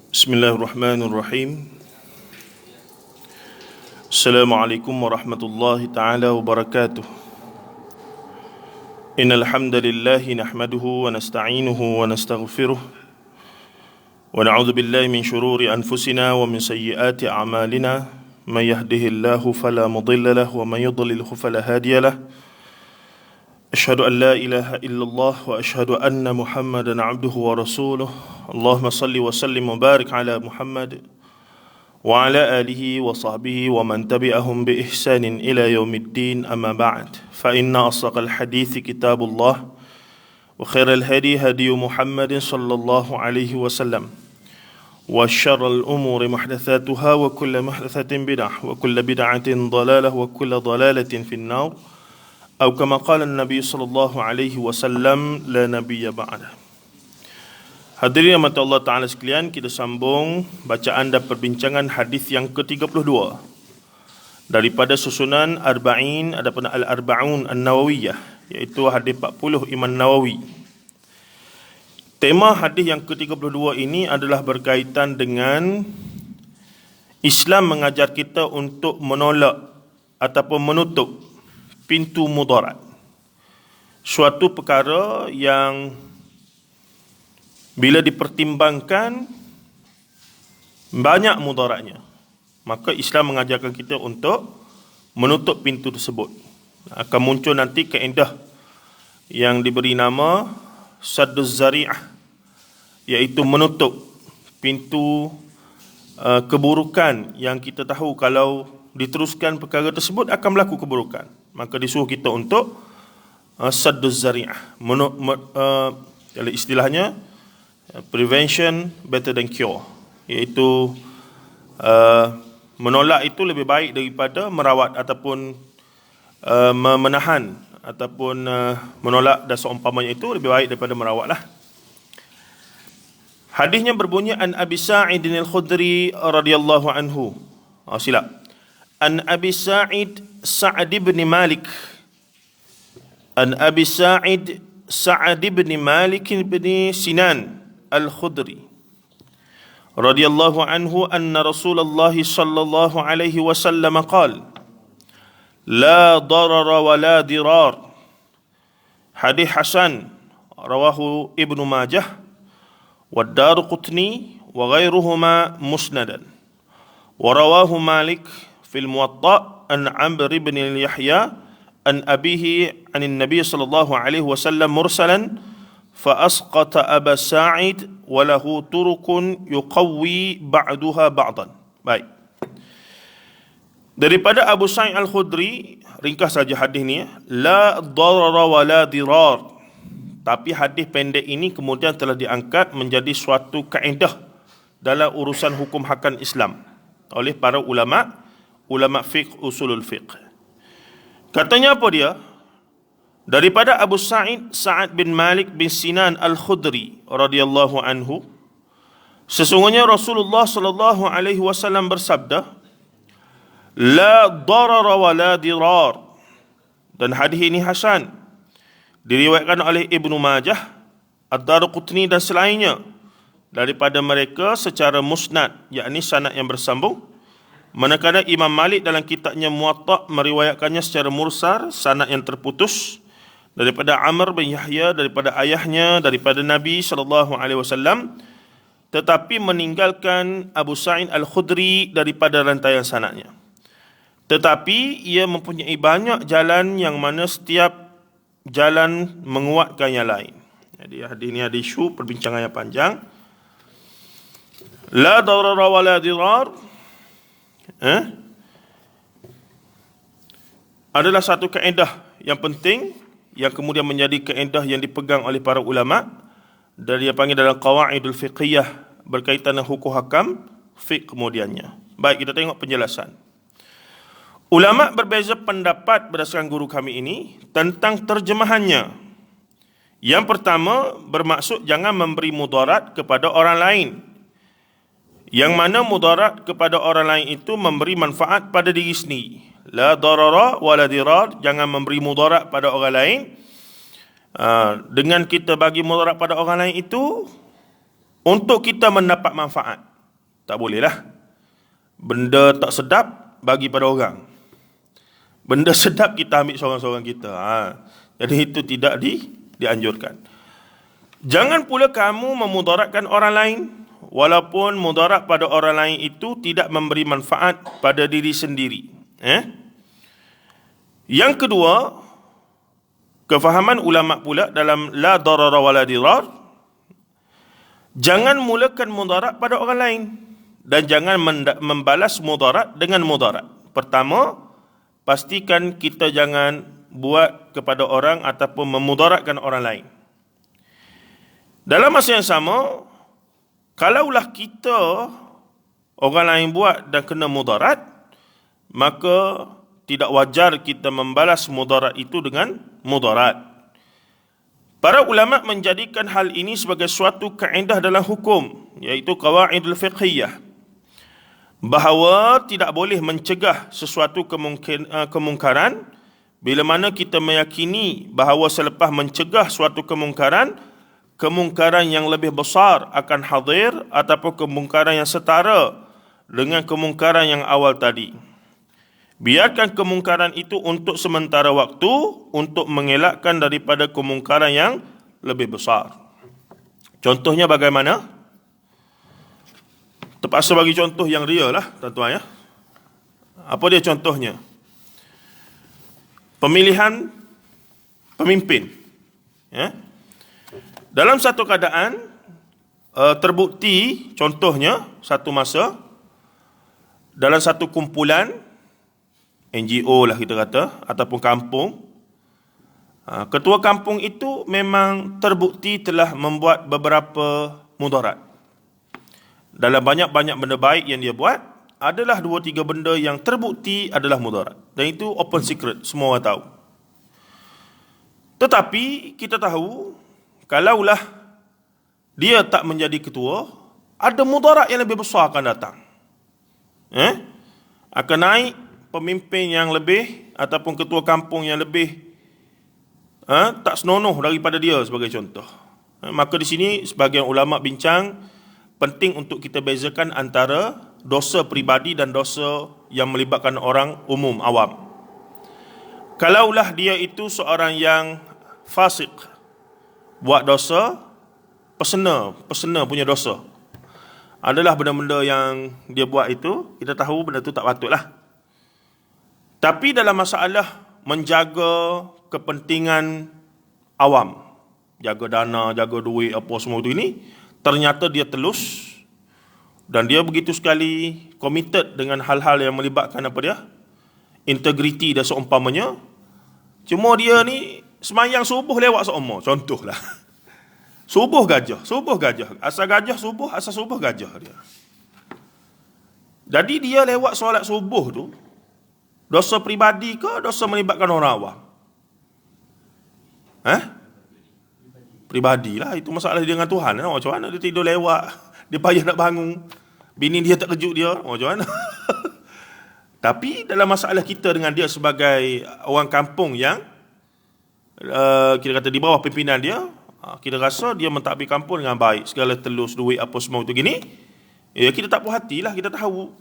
Bismillahirrahmanirrahim. Assalamualaikum warahmatullahi taala wabarakatuh. Innal hamdalillah nahmaduhu wa nasta'inuhu wa nastaghfiruh wa na'udzu billahi min shururi anfusina wa min sayyiati a'malina may yahdihillahu fala mudilla lahu wa may yudlilhu fala hadiya lahu. Asyhadu an la ilaha illallah wa asyhadu anna Muhammadan abduhu wa rasuluh. Allahumma salli wa sallim wa barik ala Muhammad wa ala alihi wa sahbihi wa man tabi'ahum bi ihsanin ila yaumiddin, amma ba'd. Fa inna asdaqal hadithi kitabullah wa khairal hadi hadi Muhammadin sallallahu alaihi wasallam wa syarrul umuri muhdatsatuha wa kullu muhdatsatin bid'ah wa kullu bid'atin dhalalah wa kullu dhalalatin fin-nar. Atau kama qala Nabi sallallahu alaihi wasallam, la nabiyya ba'da. Hadirin yang mata Allah Ta'ala sekalian, kita sambung bacaan dan perbincangan hadis yang ke-32 daripada susunan Arba'in, adapun Al-Arba'un An-Nawawiyah, iaitu hadis 40 Imam Nawawi. Tema hadis yang ke-32 ini adalah berkaitan dengan Islam mengajar kita untuk menolak ataupun menutup pintu mudarat. Suatu perkara yang bila dipertimbangkan banyak mudaratnya, maka Islam mengajarkan kita untuk menutup pintu tersebut. Akan muncul nanti kaedah yang diberi nama sadduz zari'ah, iaitu menutup pintu keburukan yang kita tahu kalau diteruskan perkara tersebut akan berlaku keburukan. Maka disuruh kita untuk sadduz zari'ah. Kalau istilahnya prevention better than cure, iaitu menolak itu lebih baik daripada merawat ataupun menahan ataupun menolak, dan seumpamanya itu lebih baik daripada merawatlah. Hadisnya berbunyi an Abi Sa'id al-Khudri radhiyallahu anhu. Silap. An Abi Sa'id Sa'ad ibn Malik. An Abi Sa'id Sa'ad ibn Malik ibn Sinan al-Khudri radhiyallahu anhu anna Rasulullah sallallahu alaihi wasallam qala la darara wa la dirar. Hadis hasan rawahu Ibnu Majah wa Ad-Darqutni wa ghairuhuma musnadan wa rawahu Malik fil Muwatta an Amr ibn Yahya an abihi an Nabi sallallahu alaihi wasallam mursalan fa asqata Aba Sa'id wa lahu turukun yuqawwi ba'daha ba'dan. Baik. Daripada Abu Sa'id Al-Khudri, ringkas saja hadis ni, la darara wa la dirar. Tapi hadis pendek ini kemudian telah diangkat menjadi suatu kaedah dalam urusan hukum hakam Islam oleh para ulama fiqh, usulul fiqh. Katanya apa dia? Daripada Abu Sa'id Sa'ad bin Malik bin Sinan Al-Khudri radhiyallahu anhu, sesungguhnya Rasulullah sallallahu alaihi wasallam bersabda, la darara wa la dirar. Dan hadis ini hasan, diriwayatkan oleh Ibnu Majah, Ad-Darqutni dan selainnya daripada mereka secara musnad, yakni sanad yang bersambung. Manakala Imam Malik dalam kitabnya Muwatta meriwayatkannya secara mursal, sanad yang terputus, daripada Amr bin Yahya, daripada ayahnya, daripada Nabi SAW, tetapi meninggalkan Abu Sa'id Al-Khudri daripada rantaian sanadnya. Tetapi ia mempunyai banyak jalan yang mana setiap jalan menguatkan yang lain. Jadi hadis ini ada isu perbincangan yang panjang. La darara wa la dirar adalah satu kaedah yang penting yang kemudian menjadi kaedah yang dipegang oleh para ulama, dan dia panggil dalam qawaidul fiqhiyah, berkaitan dengan hukum hakam fiqh kemudiannya. Baik, kita tengok penjelasan. Ulama berbeza pendapat berdasarkan guru kami ini tentang terjemahannya. Yang pertama, bermaksud jangan memberi mudarat kepada orang lain, yang mana mudarat kepada orang lain itu memberi manfaat pada diri sendiri. La darara wala dirar, jangan memberi mudarat pada orang lain. Dengan kita bagi mudarat pada orang lain itu untuk kita mendapat manfaat. Tak bolehlah. Benda tak sedap bagi pada orang. Benda sedap kita ambil seorang-seorang kita. Jadi itu tidak dianjurkan. Jangan pula kamu memudaratkan orang lain, walaupun mudarat pada orang lain itu tidak memberi manfaat pada diri sendiri. Yang kedua, kefahaman ulama pula dalam la darara wala dirar, jangan mulakan mudarat pada orang lain dan jangan membalas mudarat dengan mudarat. Pertama, pastikan kita jangan buat kepada orang ataupun memudaratkan orang lain. Dalam masa yang sama, kalaulah kita orang lain buat dan kena mudarat, maka tidak wajar kita membalas mudarat itu dengan mudarat. Para ulama menjadikan hal ini sebagai suatu kaedah dalam hukum, iaitu qawaidul fiqhiyah, bahawa tidak boleh mencegah sesuatu kemungkaran bila mana kita meyakini bahawa selepas mencegah suatu kemungkaran yang lebih besar akan hadir ataupun kemungkaran yang setara dengan kemungkaran yang awal tadi. Biarkan kemungkaran itu untuk sementara waktu untuk mengelakkan daripada kemungkaran yang lebih besar. Contohnya bagaimana? Terpaksa bagi contoh yang real lah, tuan-tuan ya. Apa dia contohnya? Pemilihan pemimpin. Ya. Dalam satu keadaan terbukti, contohnya satu masa dalam satu kumpulan NGO lah kita kata, ataupun kampung, ketua kampung itu memang terbukti telah membuat beberapa mudarat. Dalam banyak-banyak benda baik yang dia buat, adalah 2-3 benda yang terbukti adalah mudarat. Dan itu open secret, semua orang tahu. Tetapi kita tahu, kalaulah dia tak menjadi ketua, ada mudarat yang lebih besar akan datang. Akan naik pemimpin yang lebih ataupun ketua kampung yang lebih tak senonoh daripada dia sebagai contoh. Maka di sini sebagian ulama bincang penting untuk kita bezakan antara dosa peribadi dan dosa yang melibatkan orang umum, awam. Kalaulah dia itu seorang yang fasik, buat dosa, pesena punya dosa, adalah benda-benda yang dia buat itu, kita tahu benda itu tak patutlah. Tapi dalam masalah menjaga kepentingan awam, jaga dana, jaga duit, apa semua itu ini, ternyata dia telus dan dia begitu sekali committed dengan hal-hal yang melibatkan apa dia? Integriti dan seumpamanya. Cuma dia ni semayang subuh lewat seumur, contohlah. Subuh gajah. Asal gajah subuh, asal subuh gajah dia. Jadi dia lewat solat subuh tu, dosa peribadi ke dosa melibatkan orang awam? Pribadilah, itu masalah dia dengan Tuhan. Macam mana dia tidur lewat, dia payah nak bangun, bini dia tak kejut dia, macam mana? Tapi dalam masalah kita dengan dia sebagai orang kampung yang kita kata di bawah pimpinan dia, kita rasa dia mentadbir kampung dengan baik, segala telus, duit apa semua itu gini, kita tak puas hatilah, kita tahu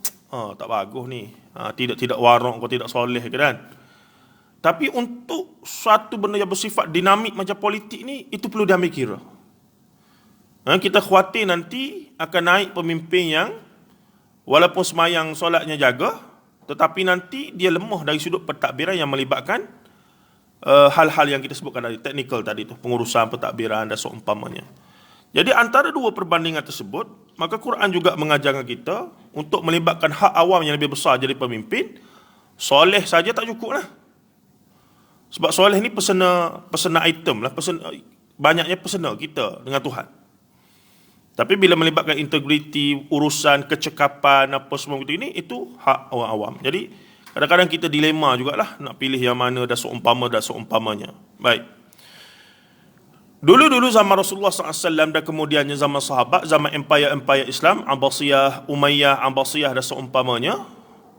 tak bagus ni, tidak warok kau tidak soleh kan. Tapi untuk suatu benda yang bersifat dinamik macam politik ni, itu perlu diambil kira. Kita khawatir nanti akan naik pemimpin yang walaupun semayang solatnya jaga, tetapi nanti dia lemah dari sudut pentadbiran yang melibatkan hal-hal yang kita sebutkan tadi, teknikal tadi tu, pengurusan pentadbiran dan seumpamanya. Jadi antara dua perbandingan tersebut, maka Quran juga mengajarkan kita untuk melibatkan hak awam yang lebih besar jadi pemimpin. Soleh saja tak cukup lah. Sebab soleh ni pesena item lah, banyaknya pesena kita dengan Tuhan. Tapi bila melibatkan integriti, urusan kecekapan apa semua ini, itu hak orang awam. Jadi kadang-kadang kita dilema jugalah nak pilih yang mana dan seumpamanya. Baik. Dulu-dulu zaman Rasulullah SAW dan kemudiannya zaman sahabat, zaman empire Islam, Abbasiyah, Umayyah, Abbasiyah dan seumpamanya,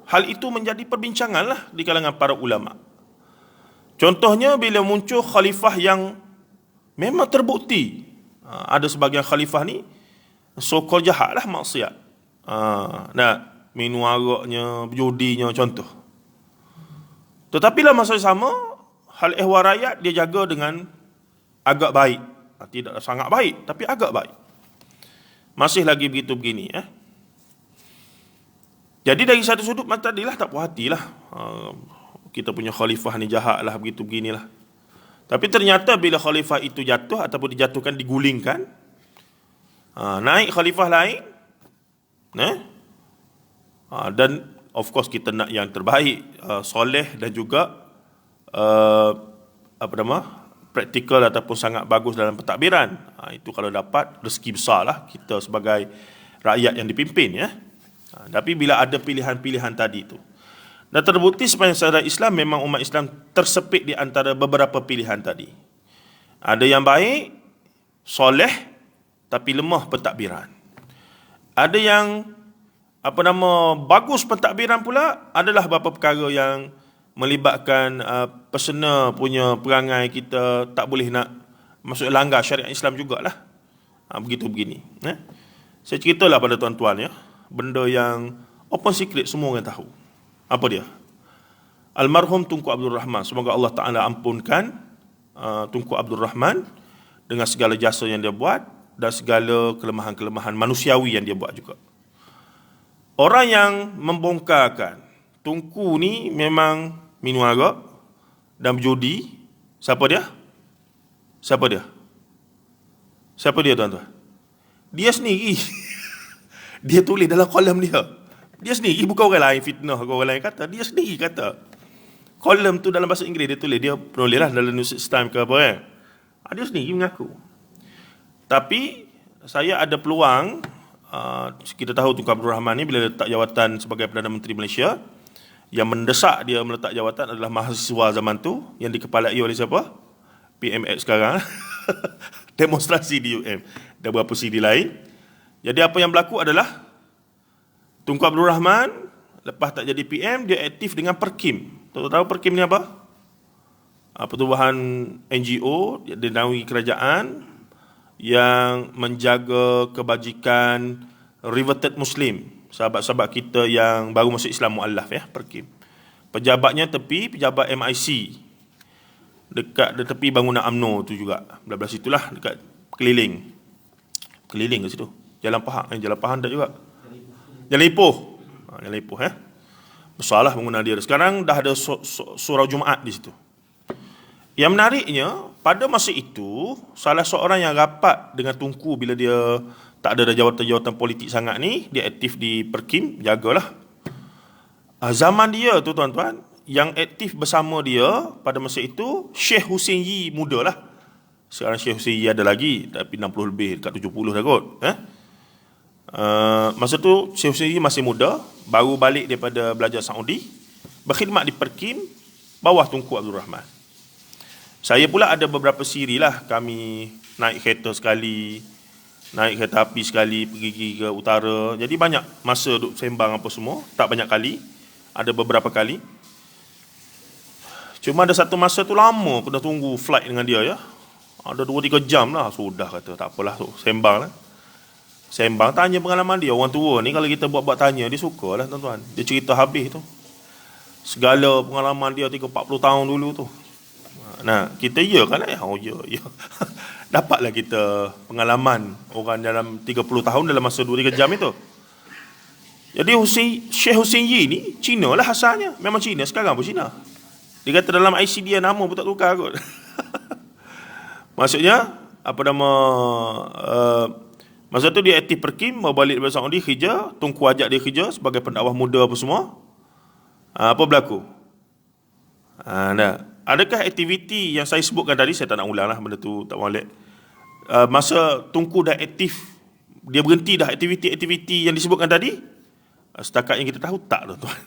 hal itu menjadi perbincangan lah di kalangan para ulama. Contohnya bila muncul khalifah yang memang terbukti ada sebahagian khalifah ni so-called jahat lah, maksiat. Minum araknya, berjudinya contoh. Tetapi lah masa sama, hal ehwal rakyat dia jaga dengan agak baik. Tidak sangat baik, tapi agak baik. Masih lagi begitu begini. Jadi dari satu sudut mata tadilah tak puas hatilah. Kita punya khalifah ni jahat lah, begitu beginilah. Tapi ternyata bila khalifah itu jatuh ataupun dijatuhkan, digulingkan, naik khalifah lain, dan of course kita nak yang terbaik, soleh dan juga praktikal ataupun sangat bagus dalam pentadbiran. Itu kalau dapat rezeki besar lah kita sebagai rakyat yang dipimpin, ya. Tapi bila ada pilihan-pilihan tadi itu, dan terbukti sepanjang sejarah Islam memang umat Islam tersepit di antara beberapa pilihan tadi. Ada yang baik, soleh, tapi lemah pentadbiran. Ada yang bagus pentadbiran pula, adalah beberapa perkara yang melibatkan personal punya perangai, kita tak boleh nak masuk langgar syariat Islam jugalah. Begitu begini. Saya ceritalah pada tuan-tuan, ya, benda yang open secret, semua orang tahu. Apa dia? Almarhum Tunku Abdul Rahman, semoga Allah Ta'ala ampunkan Tunku Abdul Rahman dengan segala jasa yang dia buat dan segala kelemahan-kelemahan manusiawi yang dia buat juga. Orang yang membongkarkan Tunku ni memang minum arak dan berjudi, siapa dia? Siapa dia? Siapa dia, tuan-tuan? Dia sendiri. Dia tulis dalam kolam dia. Dia sendiri, bukan orang lain fitnah ke orang lain kata. Dia sendiri kata. Kolom tu dalam bahasa Inggeris dia tulis. Dia penulis lah dalam New York Times ke apa kan. Dia sendiri mengaku. Tapi saya ada peluang, kita tahu Tunku Abdul Rahman ni bila letak jawatan sebagai Perdana Menteri Malaysia, yang mendesak dia meletak jawatan adalah mahasiswa zaman tu yang dikepalai oleh siapa? PMX sekarang. Demonstrasi di UM dan beberapa CD lain. Jadi apa yang berlaku adalah Tunku Abdul Rahman lepas tak jadi PM, dia aktif dengan Perkim. Tahu Perkim ni apa? Pertubuhan NGO dinaungi kerajaan yang menjaga kebajikan reverted Muslim, sahabat-sahabat kita yang baru masuk Islam mu'allaf, ya, Perkim. Pejabatnya pejabat MIC dekat tepi bangunan UMNO tu juga. Belah situlah, dekat keliling ke situ. Jalan Pahang tak juga. Jalan Ipoh. Jalan Ipoh, ya. Besarlah bangunan dia. Sekarang dah ada surau Jumaat di situ. Yang menariknya, pada masa itu, salah seorang yang rapat dengan Tunku bila dia tak ada jawatan-jawatan politik sangat ni, dia aktif di Perkim, jagalah. Zaman dia tu, tuan-tuan, yang aktif bersama dia pada masa itu, Syekh Hussein Yi muda lah. Sekarang Syekh Hussein Yi ada lagi, tapi 60 lebih, dekat 70 dah kot. Masa tu Syekh Hussein Yi masih muda, baru balik daripada belajar Saudi, berkhidmat di Perkim, bawah Tunku Abdul Rahman. Saya pula ada beberapa siri lah, kami naik kereta sekali, naik kereta api sekali, pergi ke utara. Jadi banyak masa duk sembang apa semua, tak banyak kali, ada beberapa kali. Cuma ada satu masa tu lama kena tunggu flight dengan dia, ya. Ada 2-3 jam lah, sudah kata tak apalah tu, sembang lah. Sembang, tanya pengalaman dia. Orang tua ni kalau kita buat tanya, dia suka lah, tuan-tuan. Dia cerita habis tu, segala pengalaman dia 30-40 tahun dulu tu. Nah, kita ya kan ya. Dapatlah kita pengalaman orang dalam 30 tahun dalam masa 2-3 jam itu. Jadi Syekh Hussein Yi ni Cina lah asalnya. Memang Cina, sekarang pun Cina. Dia kata dalam IC dia nama pun tak tukar kot. Maksudnya masa tu dia aktif Perkim, mau balik dari Saudi kerja, Tunku ajak dia kerja sebagai pendakwah muda apa semua. Apa berlaku? Adakah aktiviti yang saya sebutkan tadi, saya tak nak ulang lah benda tu, tak molek. Masa Tunku dah aktif, dia berhenti dah aktiviti-aktiviti yang disebutkan tadi? Setakat yang kita tahu, tak, tuan-tuan.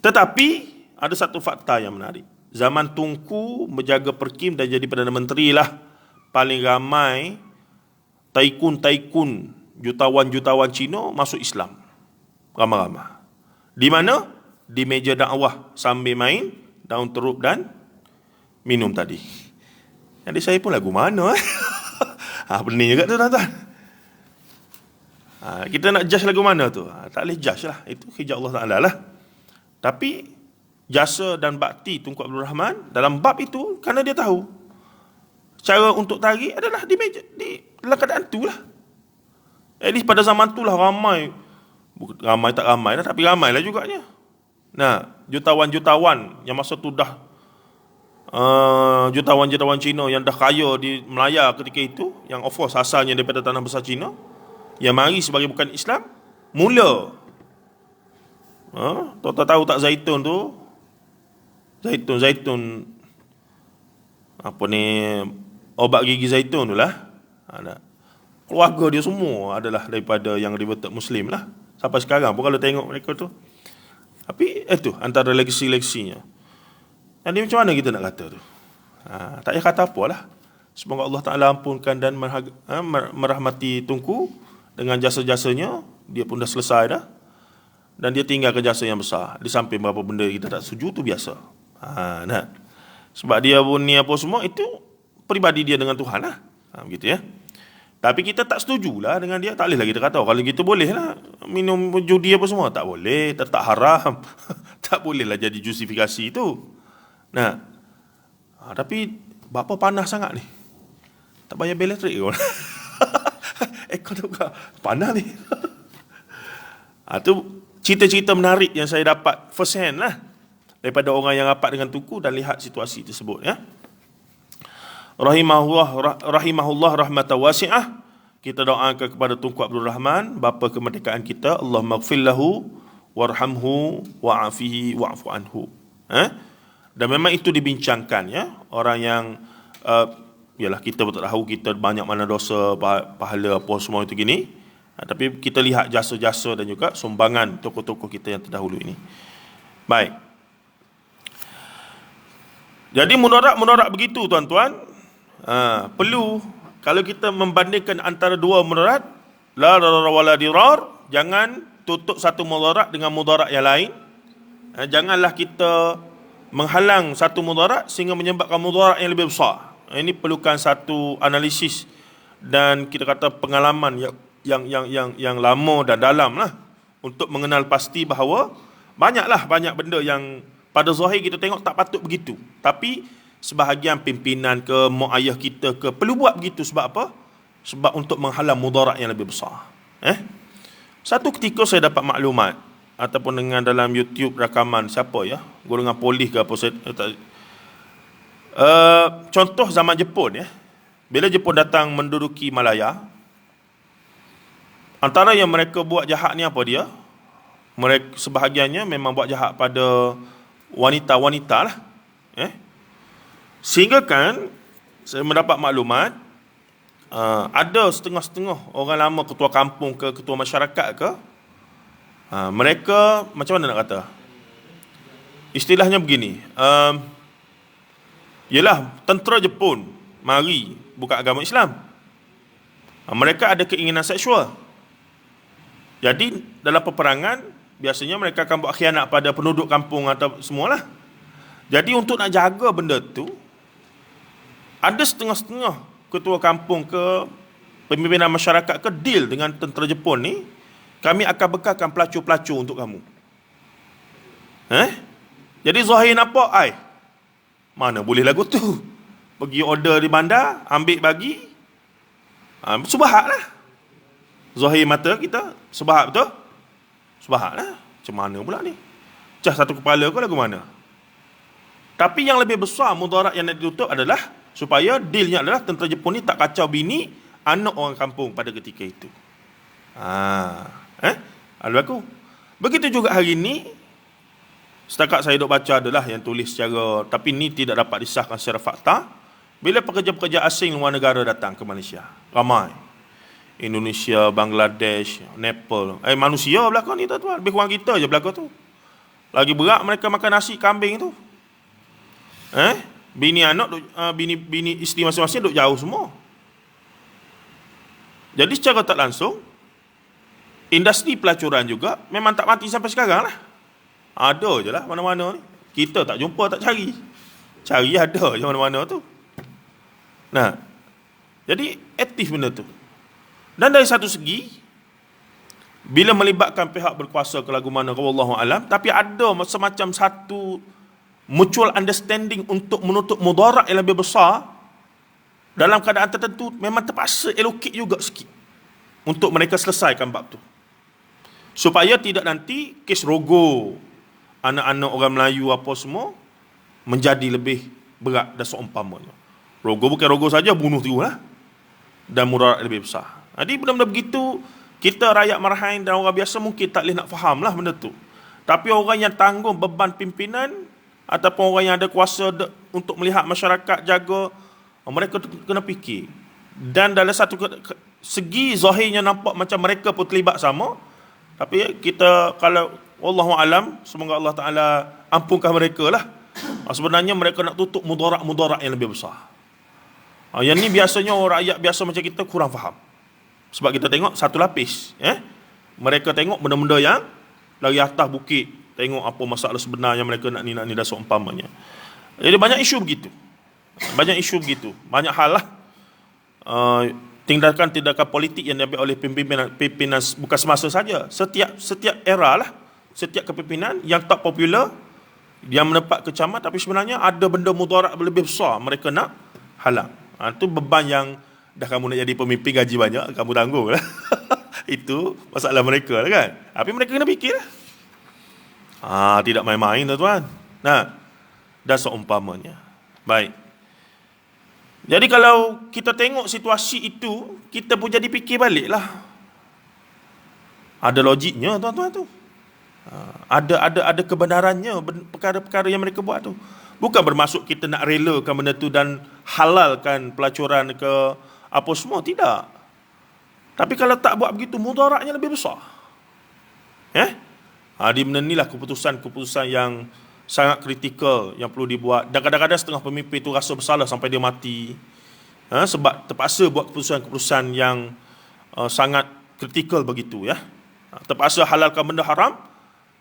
Tetapi ada satu fakta yang menarik. Zaman Tunku menjaga Perkim dan jadi Perdana Menteri lah, paling ramai taikun-taikun, jutawan-jutawan Cina masuk Islam. Ramai-ramai. Di mana? Di meja dakwah sambil main daun teruk dan minum tadi. Jadi saya pun lagu mana? Pening juga tu tuan-tuan. Kita nak judge lagu mana tu? Tak boleh judge lah. Itu hijab Allah Ta'ala lah. Tapi jasa dan bakti Tunku Abdul Rahman dalam bab itu, kerana dia tahu cara untuk tarik adalah di meja, dalam keadaan tu lah. At least pada zaman tu lah ramai tak ramai lah, tapi ramai lah juganya. Nah, jutawan-jutawan yang masa tu dah jutawan-jutawan Cina yang dah kaya di Melaya ketika itu, yang of course asalnya daripada tanah besar Cina, yang mari sebagai bukan Islam, mula tuan-tuan tahu tak zaitun tu, zaitun apa ni, obat gigi zaitun tu lah, keluarga dia semua adalah daripada yang converted Muslim lah. Sampai sekarang pun kalau tengok mereka tu. Tapi itu antara legasi-legasinya. Jadi macam mana kita nak kata tu? Tak payah kata apa lah. Semoga Allah Ta'ala ampunkan dan merahmati Tunku dengan jasa-jasanya. Dia pun dah selesai dah. Dan dia tinggalkan jasa yang besar. Di samping beberapa benda kita tak setuju tu biasa. Nah. Sebab dia pun ni apa semua, itu peribadi dia dengan Tuhan lah. Begitu ya. Tapi kita tak setujulah dengan dia. Tak boleh lah kita kata, kalau gitu boleh lah minum judi apa semua. Tak boleh, tak haram. Tak boleh lah jadi justifikasi itu. Nah, tapi bapa panas sangat ni. Tak bayar bil elektrik kot. Kau tu panas ni. Tu cerita-cerita menarik yang saya dapat first hand lah, daripada orang yang rapat dengan Tunku dan lihat situasi tersebut ya. Rahimahullah rahmatan wasi'ah. Kita doakan kepada Tunku Abdul Rahman, bapa kemerdekaan kita, Allah maghfir lahu warhamhu wa'afihi wa'fu anhu. Dan memang itu dibincangkan ya. Orang yang yalah, kita betul tahu kita banyak mana dosa, pahala apa semua itu gini. Tapi kita lihat jasa-jasa dan juga sumbangan tokoh-tokoh kita yang terdahulu ini. Baik. Jadi mudarat begitu tuan-tuan. Perlu, kalau kita membandingkan antara dua mudarat, la darar wala dirar, jangan tutup satu mudarat dengan mudarat yang lain. Janganlah kita menghalang satu mudarat sehingga menyebabkan mudarat yang lebih besar. Ini perlukan satu analisis dan kita kata pengalaman yang lama dan dalam lah, untuk mengenal pasti bahawa banyak benda yang pada zahir kita tengok tak patut begitu, tapi sebahagian pimpinan ke mak ayah kita ke perlu buat begitu. Sebab apa? Sebab untuk menghalang mudarat yang lebih besar. Satu ketika saya dapat maklumat ataupun dengan dalam YouTube rakaman siapa ya, golongan polis ke apa, saya tak, contoh zaman Jepun ya. Bila Jepun datang menduduki Malaya, antara yang mereka buat jahat ni apa dia? Mereka sebahagiannya memang buat jahat pada wanita-wanita lah. Sehingga kan saya mendapat maklumat, ada setengah-setengah orang lama ketua kampung ke ketua masyarakat ke, mereka macam mana nak kata, istilahnya begini, ialah tentera Jepun mari buka agama Islam, mereka ada keinginan seksual. Jadi dalam peperangan biasanya mereka akan buat khianat pada penduduk kampung atau semualah. Jadi untuk nak jaga benda tu, ada setengah-setengah ketua kampung ke pimpinan masyarakat ke deal dengan tentera Jepun ni, kami akan bekalkan pelacur-pelacur untuk kamu. Jadi zahir nampak, mana boleh lagu tu. Pergi order di bandar, ambil bagi, subahat lah. Zahir mata kita, subahat betul? Subahat lah. Macam mana pula ni? Cah satu kepala ke lagu mana? Tapi yang lebih besar mudarat yang nak ditutup adalah supaya dealnya adalah tentera Jepun ni tak kacau bini anak orang kampung pada ketika itu. Aku. Begitu juga hari ni, setakat saya duk baca adalah yang tulis secara, tapi ni tidak dapat disahkan secara fakta. Bila pekerja-pekerja asing luar negara datang ke Malaysia, ramai. Indonesia, Bangladesh, Nepal. Manusia belakang ni tuan-tuan, lebih kurang kita je belakang tu. Lagi berat mereka makan nasi kambing tu. Bini anak, bini isteri masing-masing duk jauh semua. Jadi secara tak langsung, industri pelacuran juga memang tak mati sampai sekarang lah. Ada je lah mana-mana ni. Kita tak jumpa, tak cari. Cari ada je mana-mana tu. Nah, jadi aktif benda tu. Dan dari satu segi, bila melibatkan pihak berkuasa ke lagu mana, wallahu alam, tapi ada semacam satu mutual understanding untuk menutup mudarat yang lebih besar, dalam keadaan tertentu memang terpaksa allocate juga sikit untuk mereka selesaikan bab tu, supaya tidak nanti kes rogo anak-anak orang Melayu apa semua menjadi lebih berat dan seumpamanya. Rogo bukan rogo saja, bunuh tu lah, dan mudarat lebih besar. Jadi benda-benda begitu, kita rakyat marahin dan orang biasa mungkin tak boleh nak faham lah benda tu. Tapi orang yang tanggung beban pimpinan ataupun orang yang ada kuasa untuk melihat masyarakat jaga, mereka kena fikir. Dan dalam satu segi zahirnya nampak macam mereka pun terlibat sama, tapi kita kalau wallahu alam, semoga Allah Ta'ala ampunkan mereka lah. Sebenarnya mereka nak tutup mudarat-mudarat yang lebih besar. Yang ni biasanya orang rakyat biasa macam kita kurang faham. Sebab kita tengok satu lapis, mereka tengok benda-benda yang lari atas bukit, tengok apa masalah sebenarnya mereka nak ni dan seumpamanya. Jadi banyak isu begitu. Banyak hal lah. Tindakan-tindakan politik yang diambil oleh pimpinan bukan semasa saja. Setiap era lah, setiap kepimpinan yang tak popular, yang mendapat kecaman, tapi sebenarnya ada benda mudarat lebih besar mereka nak halang. Itu beban yang dah kamu nak jadi pemimpin gaji banyak, kamu tanggung lah. Itu masalah mereka lah kan. Tapi mereka kena fikir lah. Tidak main-main tuan-tuan. Nah, dan seumpamanya. Baik. Jadi kalau kita tengok situasi itu, kita pun jadi fikir balik lah. Ada logiknya tuan-tuan tu. Ada kebenarannya perkara-perkara yang mereka buat tu. Bukan bermaksud kita nak relakan benda tu dan halalkan pelacuran ke apa semua, tidak. Tapi kalau tak buat begitu, mudaratnya lebih besar. Di benda inilah keputusan-keputusan yang sangat kritikal yang perlu dibuat. Dan kadang-kadang setengah pemimpin itu rasa bersalah sampai dia mati, sebab terpaksa buat keputusan-keputusan yang sangat kritikal begitu, ya. Terpaksa halalkan benda haram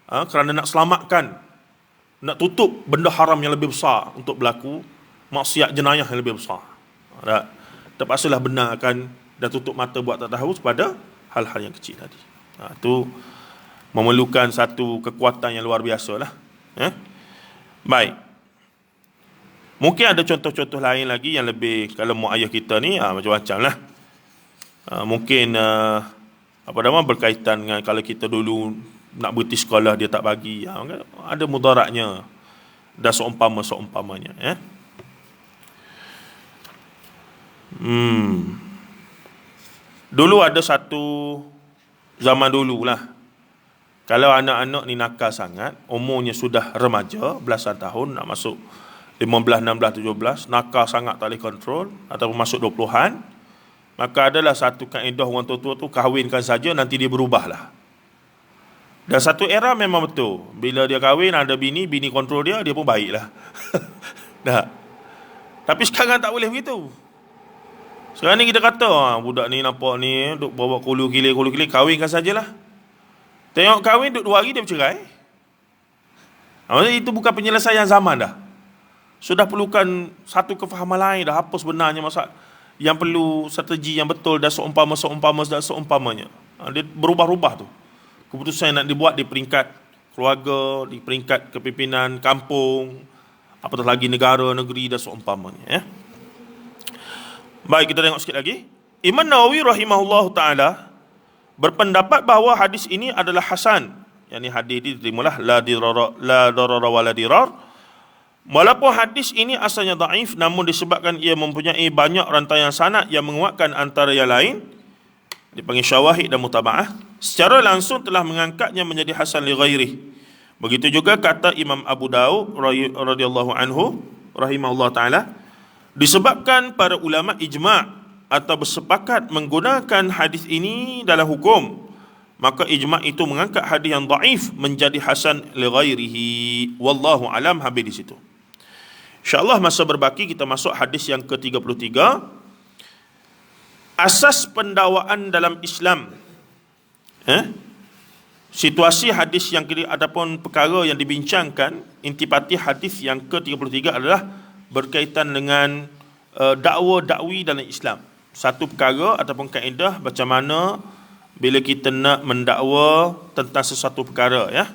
kerana nak selamatkan, nak tutup benda haram yang lebih besar untuk berlaku maksiat jenayah yang lebih besar. Terpaksalah benarkan dan tutup mata buat tak tahu kepada hal-hal yang kecil tadi. Itu memerlukan satu kekuatan yang luar biasa lah. Baik. Mungkin ada contoh-contoh lain lagi yang lebih, kalau mak ayah kita ni macam-macam lah. Mungkin berkaitan dengan kalau kita dulu nak berhenti sekolah dia tak bagi, ada mudaratnya dan seumpamanya. Dulu ada satu zaman dulu lah, kalau anak-anak ni nakal sangat, umurnya sudah remaja, belasan tahun, nak masuk 15, 16, 17, nakal sangat tak boleh kontrol, ataupun masuk 20-an, maka adalah satu kaedah orang tua-tua tu, kahwinkan saja, nanti dia berubah lah. Dan satu era memang betul, bila dia kahwin, ada bini kontrol dia pun baik lah. Tapi sekarang tak boleh begitu. Sekarang ni kita kata, budak ni nampak ni, duk bawa kulu kilir, kahwinkan sajalah. Tengok kahwin, duk 2 hari dia bercerai. Itu bukan penyelesaian zaman dah. Sudah perlukan satu kefahaman lain dah, apa sebenarnya masalah yang perlu strategi yang betul dan seumpamanya. Dia berubah-ubah tu. Keputusan yang nak dibuat di peringkat keluarga, di peringkat kepimpinan kampung, apatah lagi negara, negeri dan seumpamanya. Baik, kita tengok sikit lagi. Imam Nawawi rahimahullah ta'ala berpendapat bahawa hadis ini adalah hasan. Yang ni hadis ini terimalah la darara wa la dirar. Walaupun hadis ini asalnya dhaif, namun disebabkan ia mempunyai banyak rantaian sanad yang menguatkan antara yang lain, dipanggil syawahid dan mutaba'ah, secara langsung telah mengangkatnya menjadi hasan li ghairih. Begitu juga kata Imam Abu Daud radhiyallahu anhu rahimahullah ta'ala, disebabkan para ulama ijma' atau bersepakat menggunakan hadis ini dalam hukum, maka ijma' itu mengangkat hadis yang dhaif menjadi hasan li ghairihi. Wallahu alam, habis di situ. InsyaAllah masa berbaki kita masuk hadis yang ke-33. Asas pendakwaan dalam Islam. Situasi hadis yang ataupun perkara yang dibincangkan, intipati hadis yang ke-33 adalah berkaitan dengan dakwa-dakwi dalam Islam. Satu perkara ataupun kaedah macam mana bila kita nak mendakwa tentang sesuatu perkara, ya.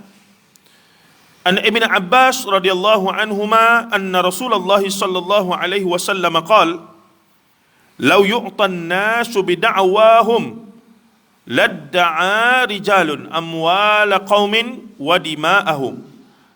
An Ibn Abbas radhiyallahu anhuma anna Rasulullah sallallahu alaihi wasallam qala law yu'ta an-nasu bid'awahum ladda'a rijalun amwala qaumin wa dima'ahum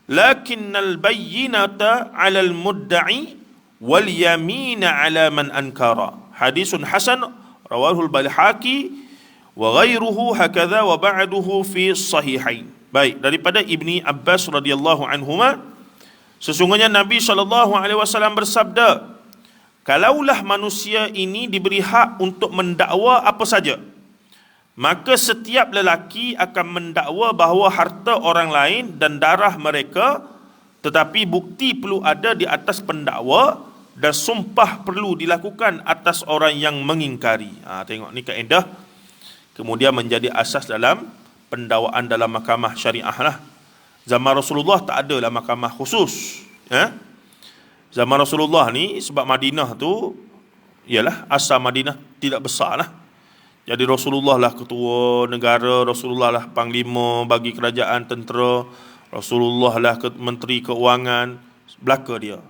lakinnal bayyinata 'alal mudda'i wal yamina 'ala man ankara. Hadisun hasan rawahu al-Baihaqi wa ghairuhu hakadha wa ba'duhu fi sahihain. Baik, daripada Ibni Abbas radhiyallahu anhuma, sesungguhnya Nabi SAW bersabda, kalaulah manusia ini diberi hak untuk mendakwa apa saja, maka setiap lelaki akan mendakwa bahawa harta orang lain dan darah mereka, tetapi bukti perlu ada di atas pendakwa dan sumpah perlu dilakukan atas orang yang mengingkari. Tengok ni kaedah kemudian menjadi asas dalam pendakwaan dalam mahkamah syariah lah. Zaman Rasulullah tak adalah mahkamah khusus, ya. Zaman Rasulullah ni sebab Madinah tu ialah asal Madinah tidak besar lah. Jadi Rasulullah lah ketua negara, Rasulullah lah panglima bagi kerajaan tentera, Rasulullah lah menteri keuangan, belaka dia.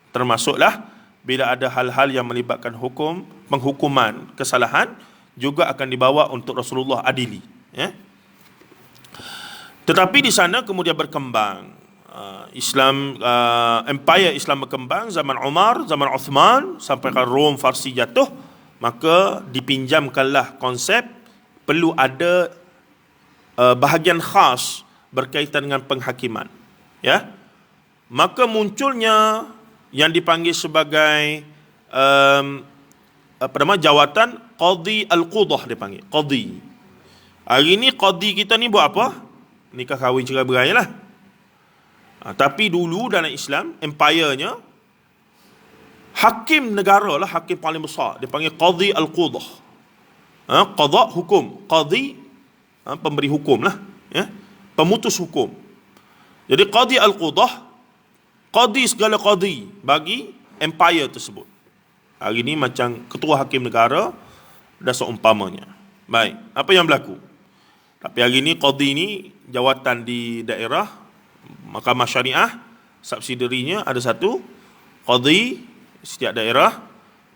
Termasuklah bila ada hal-hal yang melibatkan hukum, penghukuman kesalahan juga akan dibawa untuk Rasulullah adili, ya. Tetapi di sana kemudian berkembang Islam, empire Islam berkembang zaman Umar, zaman Uthman, sampai ke Rom Farsi jatuh, maka dipinjamkanlah konsep perlu ada bahagian khas berkaitan dengan penghakiman, ya. Maka munculnya yang dipanggil sebagai jawatan qadhi al-qudah, dipanggil qadhi. Hari ni qadhi kita ni buat apa? Nikah kahwin cerai berai lah. Tapi dulu dalam Islam, empire-nya, hakim negara lah hakim paling besar, dia panggil qadhi al-qudah. Qadha hukum, qadhi pemberi hukum lah, ya, pemutus hukum. Jadi qadhi al-qudah, qadhi segala qadhi bagi empire tersebut. Hari ni macam ketua hakim negara dan seumpamanya. Baik, apa yang berlaku? Tapi hari ni qadhi ni jawatan di daerah, mahkamah syariah, subsidiarinya ada satu qadhi setiap daerah.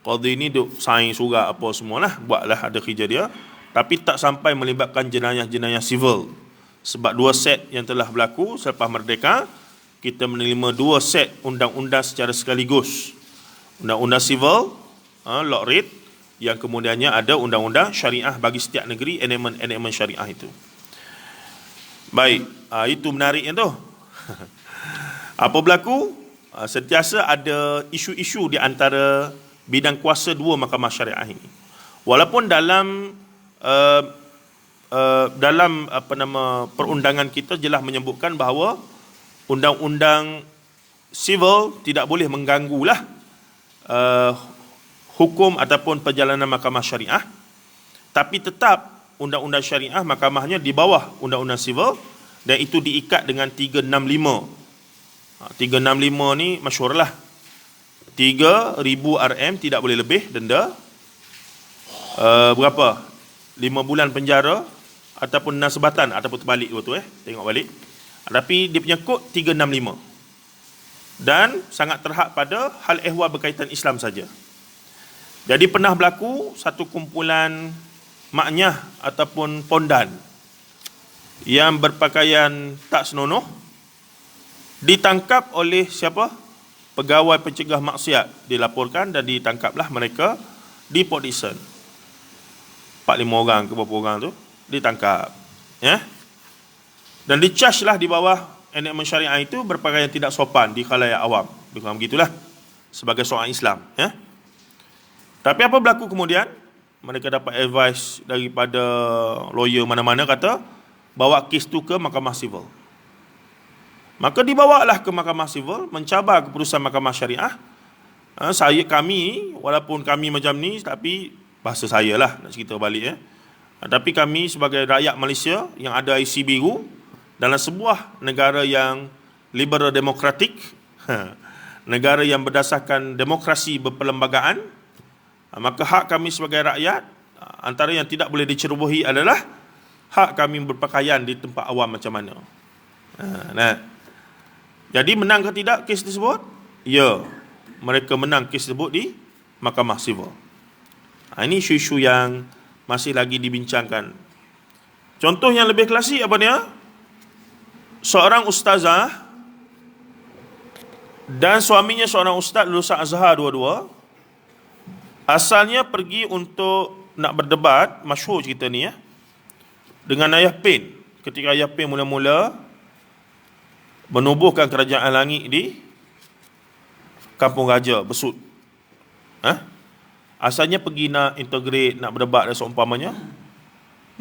Qadhi ni duk sign surat apa semualah, buatlah ada kerja dia, tapi tak sampai melibatkan jenayah-jenayah civil. Sebab dua set yang telah berlaku selepas merdeka, kita menerima dua set undang-undang secara sekaligus. Undang-undang civil, law rate, yang kemudiannya ada undang-undang syariah bagi setiap negeri, enactment syariah itu. Baik, itu menariknya tu. Apa berlaku? Sentiasa ada isu-isu di antara bidang kuasa dua mahkamah syariah ini. Walaupun dalam perundangan kita jelas menyebutkan bahawa undang-undang civil tidak boleh mengganggulah hukum ataupun perjalanan mahkamah syariah, tapi tetap undang-undang syariah mahkamahnya di bawah undang-undang civil, dan itu diikat dengan 365. 365 ni masyhurlah. 3,000 RM, tidak boleh lebih denda. Berapa? 5 bulan penjara ataupun nasbatan ataupun terbalik tu, tengok balik. Tapi dia punya kod 365. Dan sangat terhad pada hal ehwal berkaitan Islam saja. Jadi pernah berlaku satu kumpulan maknyah ataupun pondan yang berpakaian tak senonoh ditangkap oleh siapa? Pegawai pencegah maksiat. Dilaporkan dan ditangkaplah mereka di Port Dickson. 4-5 orang ke berapa orang tu ditangkap, ya. Dan di-charge lah di bawah enactment syariah itu berpakaian tidak sopan di khalayak awam. Begitulah sebagai seorang Islam, ya. Tapi apa berlaku kemudian? Mereka dapat advice daripada lawyer mana-mana, kata bawa kes tu ke mahkamah sivil. Maka dibawalah ke mahkamah sivil, mencabar keputusan mahkamah syariah. Kami, walaupun kami macam ni, tapi bahasa saya lah nak cerita balik, Tapi kami sebagai rakyat Malaysia yang ada IC biru dalam sebuah negara yang liberal demokratik, negara yang berdasarkan demokrasi berperlembagaan, maka hak kami sebagai rakyat, antara yang tidak boleh dicerobohi adalah hak kami berpakaian di tempat awam macam mana. Jadi menang ke tidak kes tersebut? Ya, mereka menang kes tersebut di Mahkamah Sivil. Ini isu-isu yang masih lagi dibincangkan. Contoh yang lebih klasik apa dia? Seorang ustazah dan suaminya seorang ustaz lulusan Azhar dua-dua, asalnya pergi untuk nak berdebat, masyhur cerita ni dengan Ayah Pin. Ketika Ayah Pin mula-mula menubuhkan kerajaan langit di Kampung Raja, Besut. Asalnya pergi nak integrate, nak berdebat dan seumpamanya.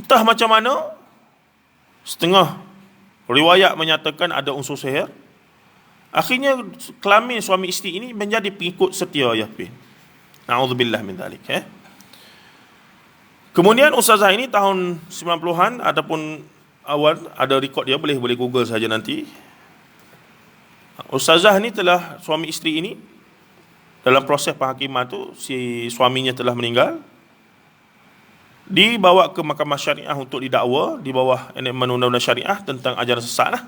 Entah macam mana, setengah riwayat menyatakan ada unsur sihir. Akhirnya kelamin suami isteri ini menjadi pengikut setia Ayah Pin. Na'udzubillah min dhalik. Kemudian ustazah ini tahun 90-an ataupun awal, ada rekod dia, boleh Google saja nanti. Ustazah ni telah, suami isteri ini dalam proses penghakiman tu, si suaminya telah meninggal, dibawa ke Mahkamah Syariah untuk didakwa di bawah enakmen undang-undang syariah tentang ajaran sesat lah.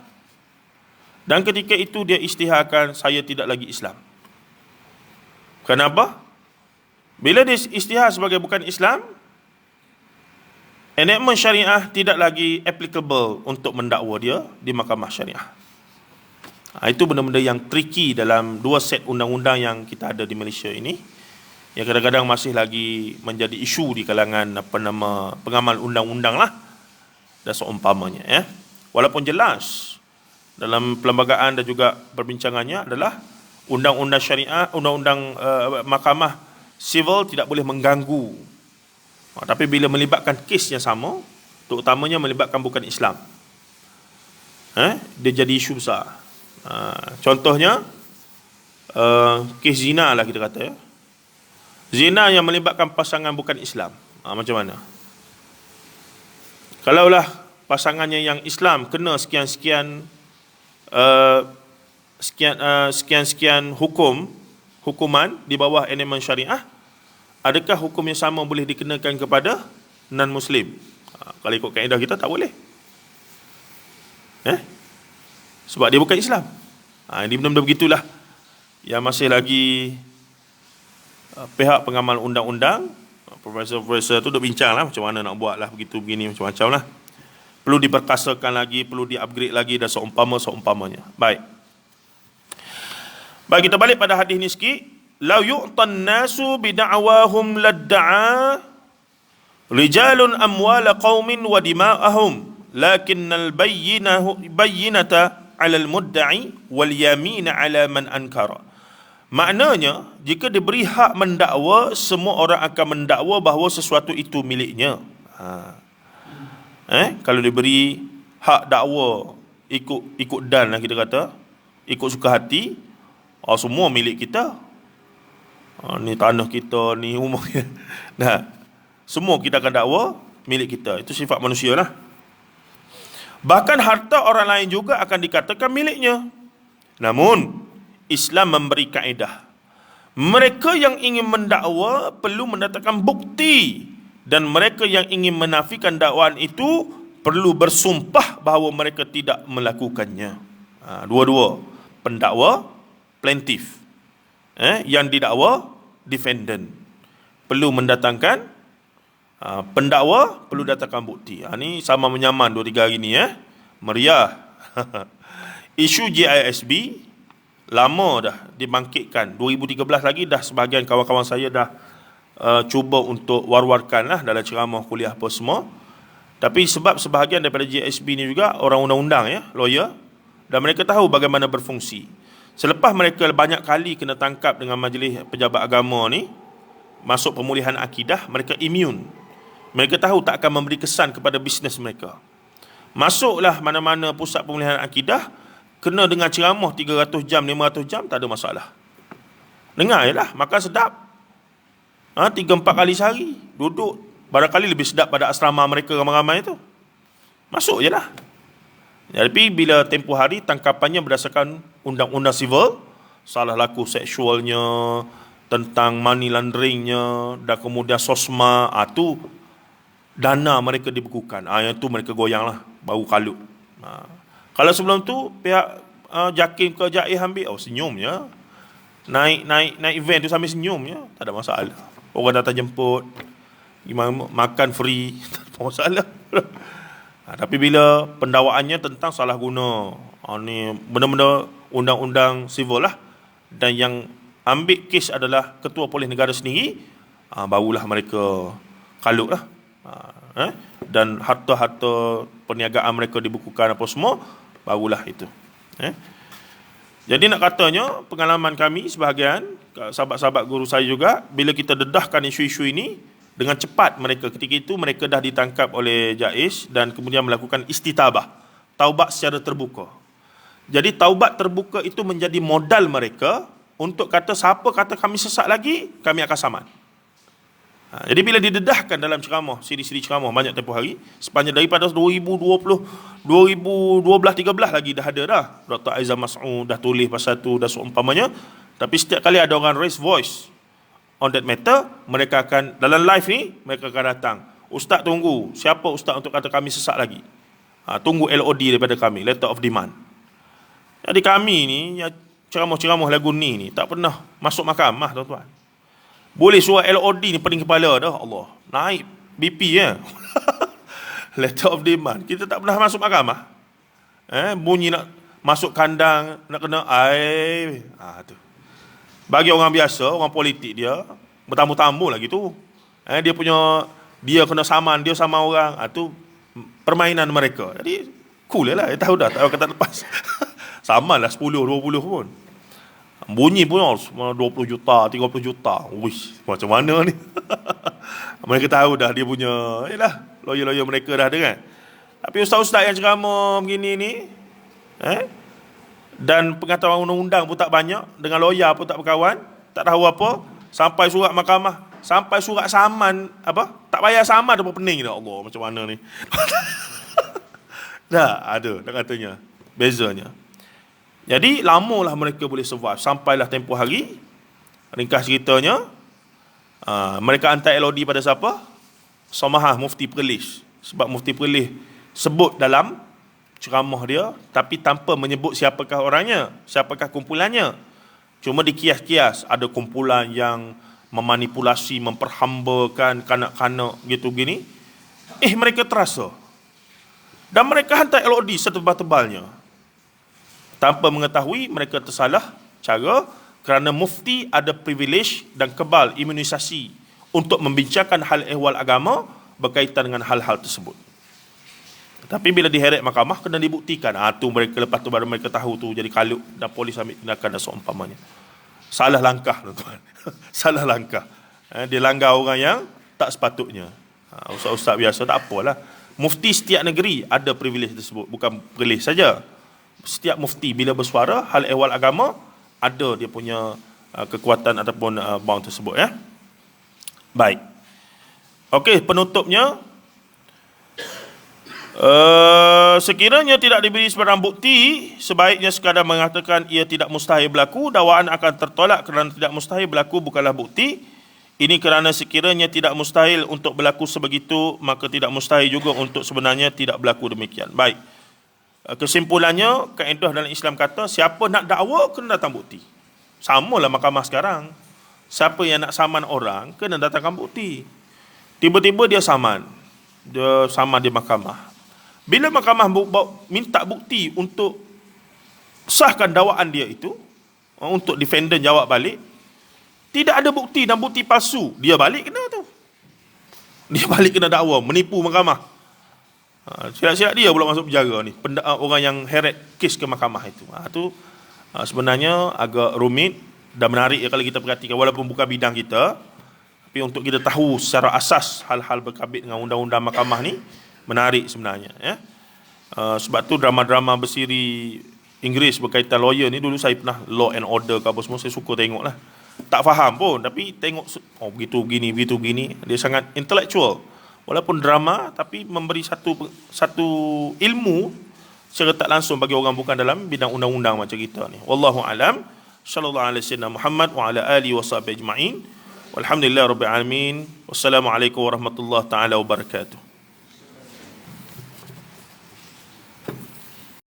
Dan ketika itu dia isytiharkan, saya tidak lagi Islam. Kenapa? Bila dia isytihar sebagai bukan Islam, enakmen syariah tidak lagi applicable untuk mendakwa dia di Mahkamah Syariah. Itu benda-benda yang tricky dalam dua set undang-undang yang kita ada di Malaysia ini, yang kadang-kadang masih lagi menjadi isu di kalangan pengamal undang-undang lah dan seumpamanya. Walaupun jelas dalam perlembagaan dan juga perbincangannya adalah undang-undang syariah, undang-undang mahkamah sivil tidak boleh mengganggu. Tapi bila melibatkan kes yang sama, terutamanya melibatkan bukan Islam, dia jadi isu besar. Contohnya kes zina lah kita kata. Zina yang melibatkan pasangan bukan Islam, macam mana? Kalaulah pasangannya yang Islam kena sekian-sekian hukuman di bawah enakmen syariah, adakah hukum yang sama boleh dikenakan kepada non-Muslim? Kalau ikut kaedah kita tak boleh. Sebab dia bukan Islam. Ini benda-benda begitulah yang masih lagi pihak pengamal undang-undang, profesor-profesor tu duk bincang lah macam mana nak buat lah, begitu begini macam-macam lah. Perlu diperkasakan lagi, perlu di-upgrade lagi dan seumpamanya. Baik, kita balik pada hadis ni sikit. Lau yu'tan nasu bida'wahum ladda'a rijalun amwala qaumin wa dima'ahum lakinnal bayyinata 'alal mudda'i wal yamina 'ala man ankara. Maknanya, jika diberi hak mendakwa, semua orang akan mendakwa bahawa sesuatu itu miliknya. Kalau diberi hak dakwa ikut dan lah kita kata, ikut suka hati, semua milik kita. Ni tanah kita, ni rumah kita. Semua kita akan dakwa milik kita. Itu sifat manusia lah. Bahkan harta orang lain juga akan dikatakan miliknya. Namun Islam memberi kaedah, mereka yang ingin mendakwa perlu mendatangkan bukti, dan mereka yang ingin menafikan dakwaan itu perlu bersumpah bahawa mereka tidak melakukannya. Dua-dua, pendakwa plaintiff, yang didakwa defendant, perlu mendatangkan pendakwa perlu datangkan bukti. Ni sama menyaman 2-3 hari ni meriah. Isu GISB lama dah dibangkitkan. 2013 lagi dah sebahagian kawan-kawan saya dah cuba untuk war-warkan lah dalam ceramah kuliah apa semua. Tapi sebab sebahagian daripada GISB ni juga orang undang-undang, lawyer, dan mereka tahu bagaimana berfungsi. Selepas mereka banyak kali kena tangkap dengan majlis pejabat agama ni, masuk pemulihan akidah, mereka immune. Mereka tahu tak akan memberi kesan kepada bisnes mereka. Masuklah mana-mana pusat pemulihan akidah, kena dengan ceramah 300 jam, 500 jam, tak ada masalah. Dengar je lah, makan sedap. 3-4 kali sehari, duduk Barangkali lebih sedap pada asrama mereka ramai-ramai tu. Masuk je lah. Tapi bila tempoh hari tangkapannya berdasarkan undang-undang civil, salah laku seksualnya, tentang money launderingnya, dan kemudian sosma, tu dana mereka dibekukan. Yang tu mereka goyang lah, baru kalut. Kalau sebelum tu pihak JAKIM ke JAIH ambil, senyum je. Naik event tu sambil senyum je, tak ada masalah. Orang datang jemput, makan free, tak ada masalah. Tapi bila pendakwaannya tentang salah guna, ni benda-benda undang-undang civil lah, dan yang ambil kes adalah ketua polis negara sendiri, barulah mereka kalut lah. Dan harta-harta perniagaan mereka dibukukan apa semua, barulah itu. Jadi nak katanya, pengalaman kami sebahagian, sahabat-sahabat guru saya juga, bila kita dedahkan isu-isu ini, dengan cepat mereka, ketika itu mereka dah ditangkap oleh JAIS dan kemudian melakukan istitabah, taubat secara terbuka. Jadi taubat terbuka itu menjadi modal mereka untuk kata siapa kata kami sesat lagi, kami akan saman. Jadi bila didedahkan dalam ceramah, siri-siri ceramah banyak tempoh hari, sepanjang daripada 2012-13 lagi dah ada dah. Dr. Aizam Mas'ud dah tulis pasal tu, dah seumpamanya. Tapi setiap kali ada orang raise voice on that matter, mereka akan, dalam live ni, mereka akan datang. Ustaz tunggu, siapa ustaz untuk kata kami sesat lagi? Tunggu LOD daripada kami, letter of demand. Jadi kami ni, yang ceramah-ceramah lagu ni tak pernah masuk mahkamah, tuan-tuan. Boleh suruh LOD ni pening kepala dah, Allah. Naik BP ya. Letter of demand. Kita tak pernah masuk mahkamah. Bunyi nak masuk kandang, nak kena air. Tu. Bagi orang biasa, orang politik dia, bertamu-tamu lagi tu. Dia kena saman, dia sama orang. Tu permainan mereka. Jadi cool lah, tahu dah, tak kata lepas. Saman lah 10-20 pun. Bunyi pun 20 juta, 30 juta. Uish, macam mana ni? Mereka tahu dah dia punya, lawyer-lawyer mereka dah ada kan. Tapi ustaz-ustaz yang ceramah begini ni, dan pengetahuan undang-undang pun tak banyak, dengan lawyer pun tak berkawan, tak tahu apa, sampai surat mahkamah, sampai surat saman, tak payah saman dah pening dah. Allah, macam mana ni? Dah ada katanya, bezanya. Jadi lamalah mereka boleh survive, sampailah tempoh hari. Ringkas ceritanya, mereka hantar LOD pada siapa? Samahah Mufti Perlis. Sebab Mufti Perlis sebut dalam ceramah dia, tapi tanpa menyebut siapakah orangnya, siapakah kumpulannya. Cuma dikias-kias, ada kumpulan yang memanipulasi, memperhambakan kanak-kanak gitu gini. Mereka terasa. Dan mereka hantar LOD setebal-tebalnya. Tanpa mengetahui mereka tersalah cara, kerana mufti ada privilege dan kebal imunisasi untuk membincangkan hal ehwal agama berkaitan dengan hal-hal tersebut. Tapi bila diheret mahkamah, kena dibuktikan. Tu mereka, lepas tu baru mereka tahu tu, jadi kalut dan polis ambil tindakan dan seumpamanya. Salah langkah, tuan-tuan. Salah langkah. Dia langgar orang yang tak sepatutnya. Ustaz-ustaz biasa tak apalah. Mufti setiap negeri ada privilege tersebut, bukan privilege saja. Setiap mufti bila bersuara hal ehwal agama, ada dia punya kekuatan ataupun bound tersebut ya. Baik. Okey, penutupnya, sekiranya tidak diberi sebarang bukti, sebaiknya sekadar mengatakan ia tidak mustahil berlaku. Dakwaan akan tertolak kerana tidak mustahil berlaku bukanlah bukti. Ini kerana sekiranya tidak mustahil untuk berlaku sebegitu, maka tidak mustahil juga untuk sebenarnya tidak berlaku demikian. Baik. Kesimpulannya, kaedah dalam Islam kata, siapa nak dakwa, kena datang bukti. Samalah mahkamah sekarang. Siapa yang nak saman orang, kena datangkan bukti. Tiba-tiba dia saman. Dia saman di mahkamah. Bila mahkamah minta bukti untuk sahkan dakwaan dia itu, untuk defendant jawab balik, tidak ada bukti dan bukti palsu, dia balik kena tu. Dia balik kena dakwa, menipu mahkamah. Silap-silap dia pula masuk penjara ni, orang yang heret kes ke mahkamah itu. Itu sebenarnya agak rumit dan menarik ya kalau kita perhatikan, walaupun bukan bidang kita, tapi untuk kita tahu secara asas hal-hal berkabit dengan undang-undang mahkamah ni, menarik sebenarnya ya. Sebab tu drama-drama bersiri Inggeris berkaitan lawyer ni, dulu saya pernah Law and Order ke apa semua, saya suka tengok lah. Tak faham pun, tapi tengok begitu gini, dia sangat intellectual. walaupun drama, tapi memberi satu ilmu secara tak langsung bagi orang bukan dalam bidang undang-undang macam kita ni. Wallahu alam. Sallallahu alaihi wasallam Muhammad wa ala alihi washabihi ajma'in. Walhamdulillah rabbil alamin. Wassalamualaikum warahmatullahi taala wabarakatuh.